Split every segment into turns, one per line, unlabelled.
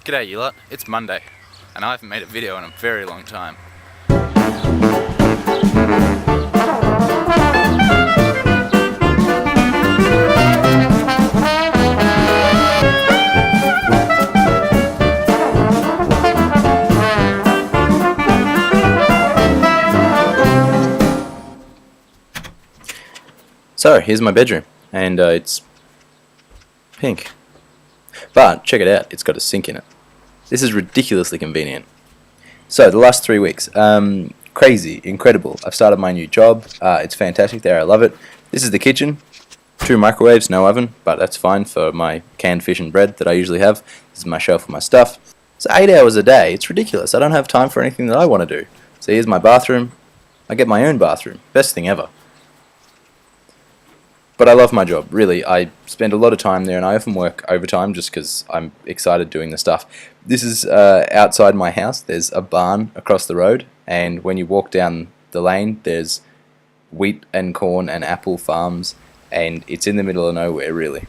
G'day you lot, it's Monday, and I haven't made a video in a very long time. So, here's my bedroom, and it's pink. But, check it out, it's got a sink in it. This is ridiculously convenient. So, the last 3 weeks, crazy, incredible. I've started my new job, it's fantastic there, I love it. This is the kitchen, 2 microwaves, no oven, but that's fine for my canned fish and bread that I usually have. This is my shelf for my stuff. So 8 hours a day, it's ridiculous, I don't have time for anything that I want to do. So here's my bathroom, I get my own bathroom, best thing ever. But I love my job, really. I spend a lot of time there and I often work overtime just because I'm excited doing the stuff. This is outside my house. There's a barn across the road, and when you walk down the lane there's wheat and corn and apple farms, and it's in the middle of nowhere, really.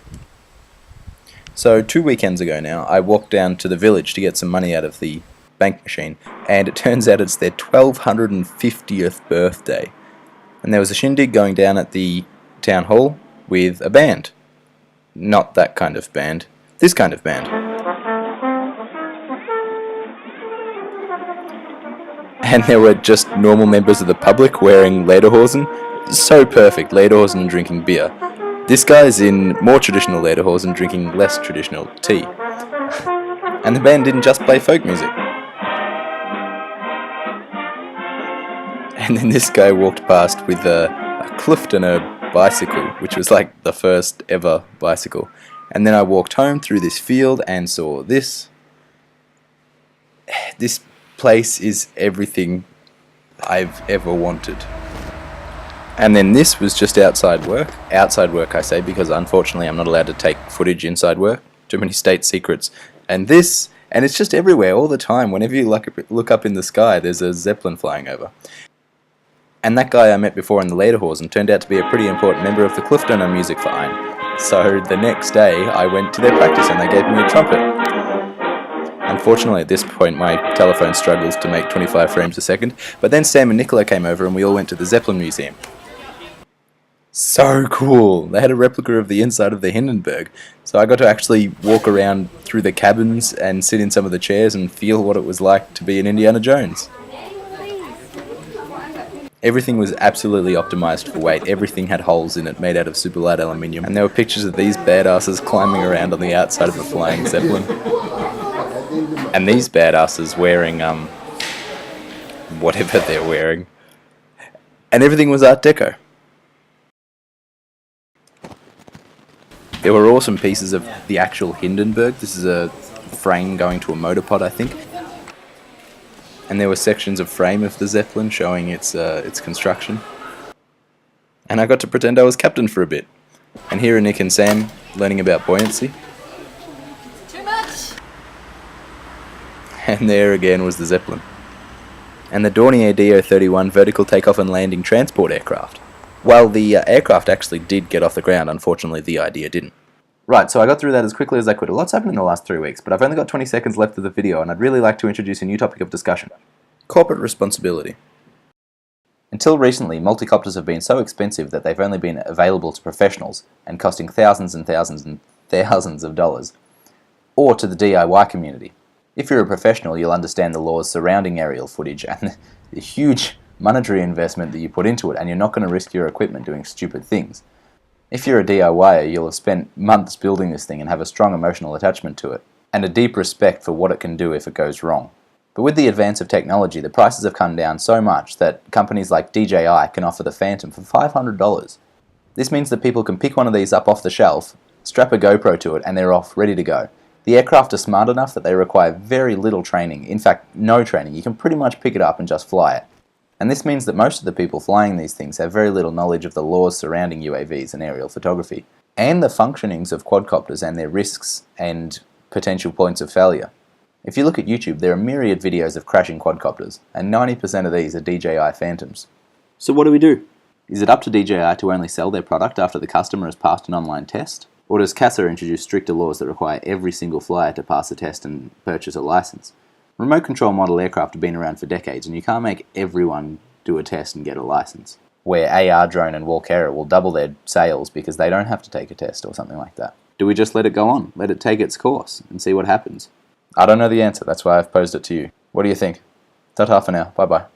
So 2 weekends ago now I walked down to the village to get some money out of the bank machine, and it turns out it's their 1250th birthday. And there was a shindig going down at the town hall with a band. Not that kind of band. This kind of band. And there were just normal members of the public wearing lederhosen. So perfect, lederhosen drinking beer. This guy's in more traditional lederhosen drinking less traditional tea. And the band didn't just play folk music. And then this guy walked past with a Clifton bicycle, which was like the first ever bicycle. And then I walked home through this field and saw this. This place is everything I've ever wanted. And then this was just outside work. Outside work I say because unfortunately I'm not allowed to take footage inside work. Too many state secrets. And this, and it's just everywhere all the time. Whenever you look up in the sky there's a Zeppelin flying over. And that guy I met before in the lederhosen turned out to be a pretty important member of the Clifton Music Verein. So the next day I went to their practice and they gave me a trumpet. Unfortunately at this point my telephone struggles to make 25 frames a second, but then Sam and Nicola came over and we all went to the Zeppelin Museum. So cool! They had a replica of the inside of the Hindenburg, so I got to actually walk around through the cabins and sit in some of the chairs and feel what it was like to be in Indiana Jones. Everything was absolutely optimized for weight. Everything had holes in it made out of super light aluminium. And there were pictures of these badasses climbing around on the outside of a flying Zeppelin. And these badasses wearing, whatever they're wearing. And everything was Art Deco. There were awesome pieces of the actual Hindenburg. This is a frame going to a motor pod, I think. And there were sections of frame of the Zeppelin showing its construction. And I got to pretend I was captain for a bit. And here are Nick and Sam learning about buoyancy.
Too much!
And there again was the Zeppelin. And the Dornier DO-31 vertical takeoff and landing transport aircraft. While the aircraft actually did get off the ground, unfortunately the idea didn't. Right, so I got through that as quickly as I could. A lot's happened in the last 3 weeks, but I've only got 20 seconds left of the video and I'd really like to introduce a new topic of discussion. Corporate responsibility. Until recently, multicopters have been so expensive that they've only been available to professionals and costing thousands and thousands and thousands of dollars, or to the DIY community. If you're a professional, you'll understand the laws surrounding aerial footage and the huge monetary investment that you put into it, and you're not going to risk your equipment doing stupid things. If you're a DIYer, you'll have spent months building this thing and have a strong emotional attachment to it, and a deep respect for what it can do if it goes wrong. But with the advance of technology, the prices have come down so much that companies like DJI can offer the Phantom for $500. This means that people can pick one of these up off the shelf, strap a GoPro to it, and they're off, ready to go. The aircraft are smart enough that they require very little training, in fact no training. You can pretty much pick it up and just fly it. And this means that most of the people flying these things have very little knowledge of the laws surrounding UAVs and aerial photography, and the functionings of quadcopters and their risks and potential points of failure. If you look at YouTube, there are myriad videos of crashing quadcopters, and 90% of these are DJI Phantoms. So what do we do? Is it up to DJI to only sell their product after the customer has passed an online test? Or does CASA introduce stricter laws that require every single flyer to pass a test and purchase a license? Remote control model aircraft have been around for decades, and you can't make everyone do a test and get a license. Where AR Drone and Walkera will double their sales because they don't have to take a test or something like that. Do we just let it go on, let it take its course, and see what happens? I don't know the answer, that's why I've posed it to you. What do you think? Ta-ta for now, bye-bye.